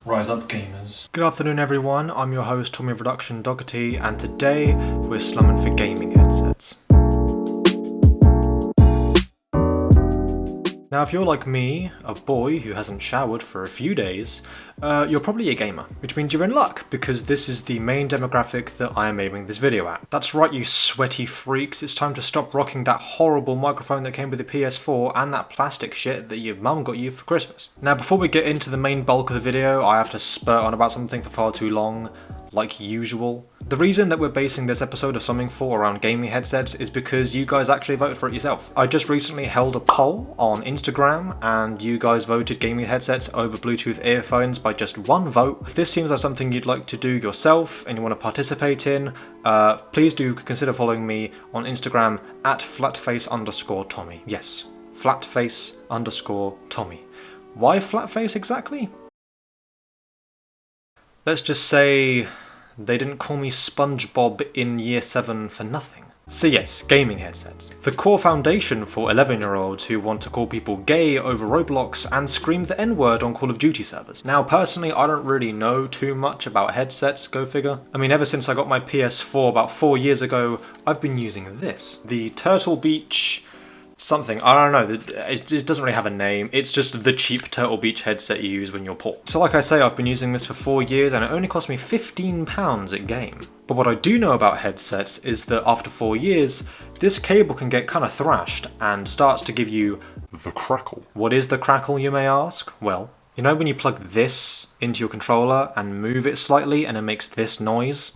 Rise up, gamers. Good afternoon, everyone. I'm your host, Tommy of REDUXION Doherty, and today we're slumming for gaming headsets. Now, if you're like me, a boy who hasn't showered for a few days, you're probably a gamer, which means you're in luck, because this is the main demographic that I am aiming this video at. That's right, you sweaty freaks, it's time to stop rocking that horrible microphone that came with the PS4 and that plastic shit that your mum got you for Christmas. Now, before we get into the main bulk of the video, I have to spurt on about something for far too long, like usual. The reason that we're basing this episode of Something For around gaming headsets is because you guys actually voted for it yourself. I just recently held a poll on Instagram and you guys voted gaming headsets over Bluetooth earphones by just one vote. If this seems like something you'd like to do yourself and you want to participate in, please do consider following me on Instagram at flatface_Tommy. Yes, flatface_Tommy. Why flatface exactly? Let's just say they didn't call me SpongeBob in year 7 for nothing. So yes, gaming headsets. The core foundation for 11-year-olds who want to call people gay over Roblox and scream the N-word on Call of Duty servers. Now personally, I don't really know too much about headsets, go figure. I mean, ever since I got my PS4 about 4 years ago, I've been using this. The Turtle Beach something, I don't know, it doesn't really have a name, it's just the cheap Turtle Beach headset you use when you're poor. So like I say, I've been using this for 4 years and it only cost me £15 at game. But what I do know about headsets is that after 4 years, this cable can get kind of thrashed and starts to give you the crackle. What is the crackle, you may ask? Well, you know when you plug this into your controller and move it slightly and it makes this noise?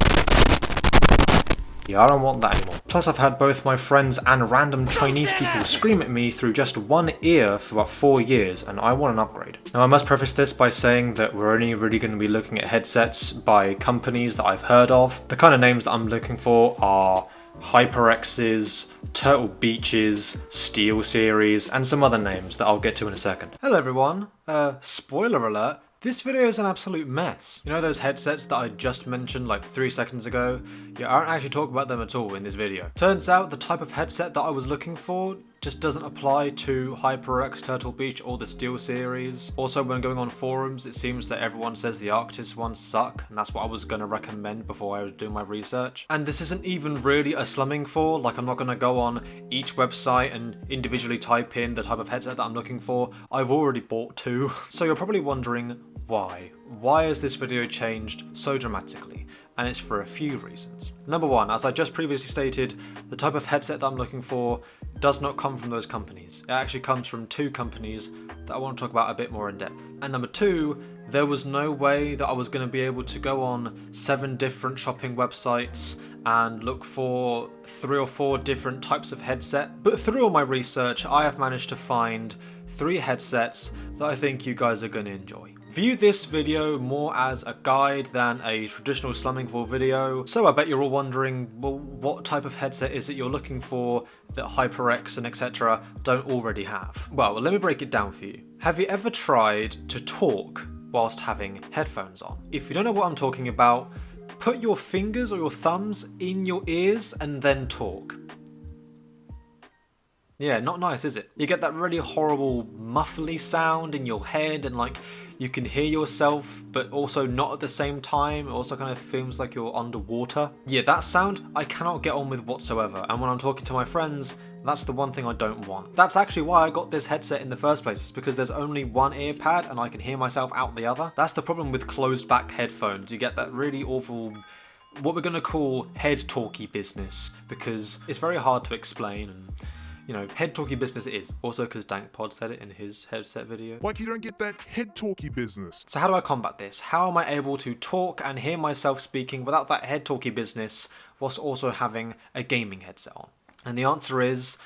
Yeah, I don't want that anymore. Plus I've had both my friends and random Chinese people scream at me through just one ear for about 4 years, and I want an upgrade. Now I must preface this by saying that we're only really going to be looking at headsets by companies that I've heard of. The kind of names that I'm looking for are HyperX's, Turtle Beach's, Steel Series, and some other names that I'll get to in a second. Hello everyone, spoiler alert. This video is an absolute mess. You know those headsets that I just mentioned like 3 seconds ago? Yeah, I don't actually talk about them at all in this video. Turns out the type of headset that I was looking for just doesn't apply to HyperX, Turtle Beach, or the Steel Series. Also, when going on forums, it seems that everyone says the Arctis ones suck, and that's what I was going to recommend before I was doing my research. And this isn't even really a slumming for, like I'm not going to go on each website and individually type in the type of headset that I'm looking for. I've already bought 2. So you're probably wondering why. Why has this video changed so dramatically? And it's for a few reasons. Number one, as I just previously stated, the type of headset that I'm looking for does not come from those companies. It actually comes from 2 companies that I want to talk about a bit more in depth. And number 2, there was no way that I was going to be able to go on 7 different shopping websites and look for 3 or 4 different types of headset. But through all my research, I have managed to find 3 headsets that I think you guys are going to enjoy. View this video more as a guide than a traditional slumming for video, so I bet you're all wondering, well, what type of headset is it you're looking for that HyperX and etc. don't already have? Well, let me break it down for you. Have you ever tried to talk whilst having headphones on? If you don't know what I'm talking about, put your fingers or your thumbs in your ears and then talk. Yeah, not nice, is it? You get that really horrible muffly sound in your head and like you can hear yourself but also not at the same time. It also kind of feels like you're underwater. Yeah, that sound I cannot get on with whatsoever, and when I'm talking to my friends, that's the one thing I don't want. That's actually why I got this headset in the first place. It's because there's only one ear pad and I can hear myself out the other. That's the problem with closed back headphones. You get that really awful, what we're gonna call head talky business, because it's very hard to explain and you know, head talky business it is. Also because DankPod said it in his headset video. Like you don't get that head talky business. So how do I combat this? How am I able to talk and hear myself speaking without that head talky business whilst also having a gaming headset on? And the answer is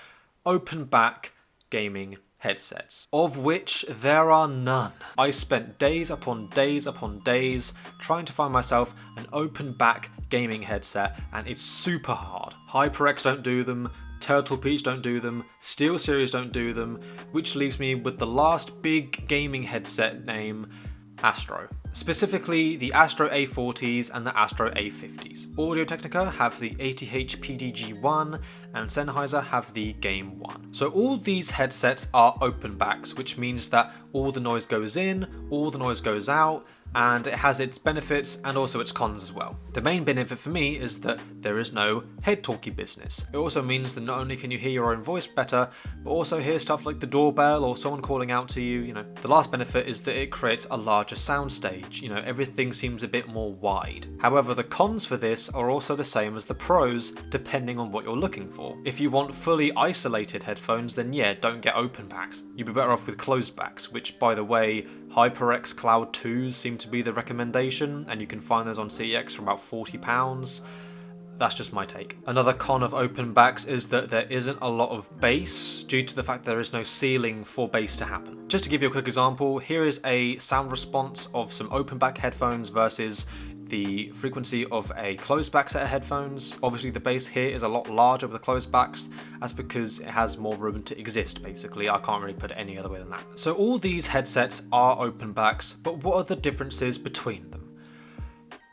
open back gaming headsets, of which there are none. I spent days upon days upon days trying to find myself an open back gaming headset, and it's super hard. HyperX don't do them, Turtle Beach don't do them, Steel Series don't do them, which leaves me with the last big gaming headset name, Astro. Specifically the Astro A40s and the Astro A50s. Audio-Technica have the ATH PDG-1 and Sennheiser have the Game 1. So all these headsets are open backs, which means that all the noise goes in, all the noise goes out, and it has its benefits and also its cons as well. The main benefit for me is that there is no head talkie business. It also means that not only can you hear your own voice better, but also hear stuff like the doorbell or someone calling out to you, you know. The last benefit is that it creates a larger soundstage, you know, everything seems a bit more wide. However, the cons for this are also the same as the pros, depending on what you're looking for. If you want fully isolated headphones, then yeah, don't get open backs. You'd be better off with closed backs, which by the way, HyperX Cloud 2s seem to be the recommendation, and you can find those on CEX for about £40. That's just my take. Another con of open backs is that there isn't a lot of bass due to the fact there is no ceiling for bass to happen. Just to give you a quick example, here is a sound response of some open back headphones versus the frequency of a closed back set of headphones. Obviously the bass here is a lot larger with the closed backs. That's because it has more room to exist, basically. I can't really put it any other way than that. So all these headsets are open backs, but what are the differences between them?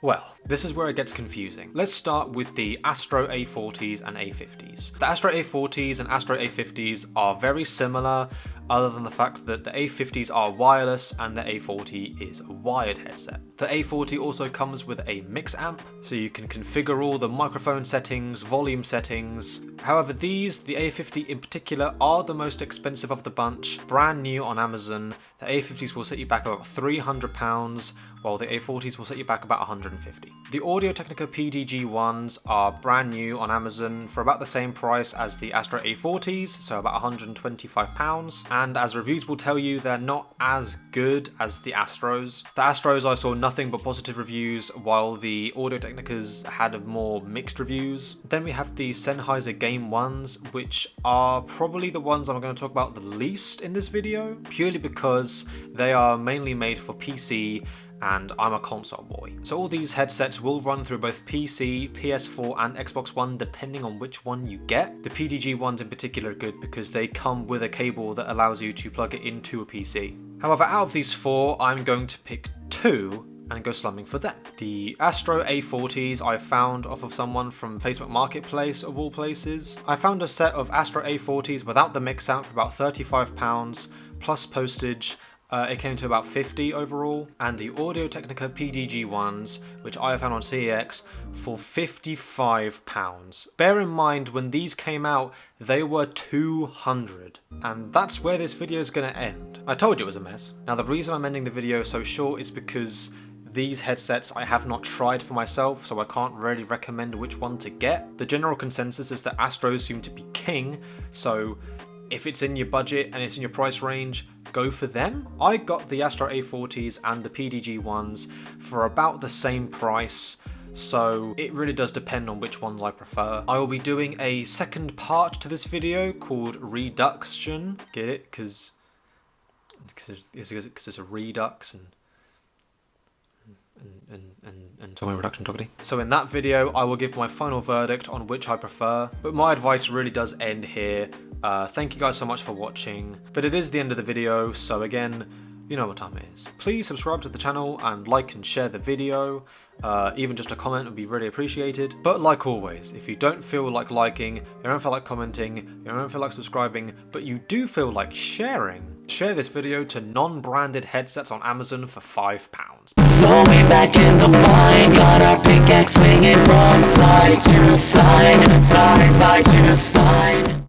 Well, this is where it gets confusing. Let's start with the Astro A40s and A50s. The Astro A40s and Astro A50s are very similar, other than the fact that the A50s are wireless and the A40 is a wired headset. The A40 also comes with a mix amp, so you can configure all the microphone settings, volume settings. However, the A50 in particular, are the most expensive of the bunch, brand new on Amazon. The A50s will set you back about £300, while the A40s will set you back about £150. The Audio-Technica PDG ones are brand new on Amazon for about the same price as the Astro A40s, so about £125. And as reviews will tell you, they're not as good as the Astros. The Astros I saw nothing but positive reviews, while the Audio-Technicas had more mixed reviews. Then we have the Sennheiser Game 1s, which are probably the ones I'm going to talk about the least in this video, purely because they are mainly made for PC, and I'm a console boy. So all these headsets will run through both PC, PS4 and Xbox One depending on which one you get. The PDG ones in particular are good because they come with a cable that allows you to plug it into a PC. However, out of these four, I'm going to pick two and go slumming for them. The Astro A40s I found off of someone from Facebook Marketplace of all places. I found a set of Astro A40s without the mix amp for about £35 plus postage. It came to about £50 overall, and the Audio-Technica PDG ones, which I found on CEX, for £55. Bear in mind, when these came out, they were £200, and that's where this video is going to end. I told you it was a mess. Now the reason I'm ending the video so short is because these headsets I have not tried for myself, so I can't really recommend which one to get. The general consensus is that Astros seem to be king, so if it's in your budget and it's in your price range, go for them. I got the Astro A40s and the PDG ones for about the same price, so it really does depend on which ones I prefer. I will be doing a second part to this video called REDUXION. Get it? Because it's a redux and talking reduction talking. So in that video, I will give my final verdict on which I prefer, but my advice really does end here. Thank you guys so much for watching, but it is the end of the video, so again, you know what time it is. Please subscribe to the channel and like and share the video. Even just a comment would be really appreciated. But like always, if you don't feel like liking, you don't feel like commenting, you don't feel like subscribing, but you do feel like sharing, share this video to non-branded headsets on Amazon for £5. So we back in the mine, got our pickaxe swinging from side to side, side to side.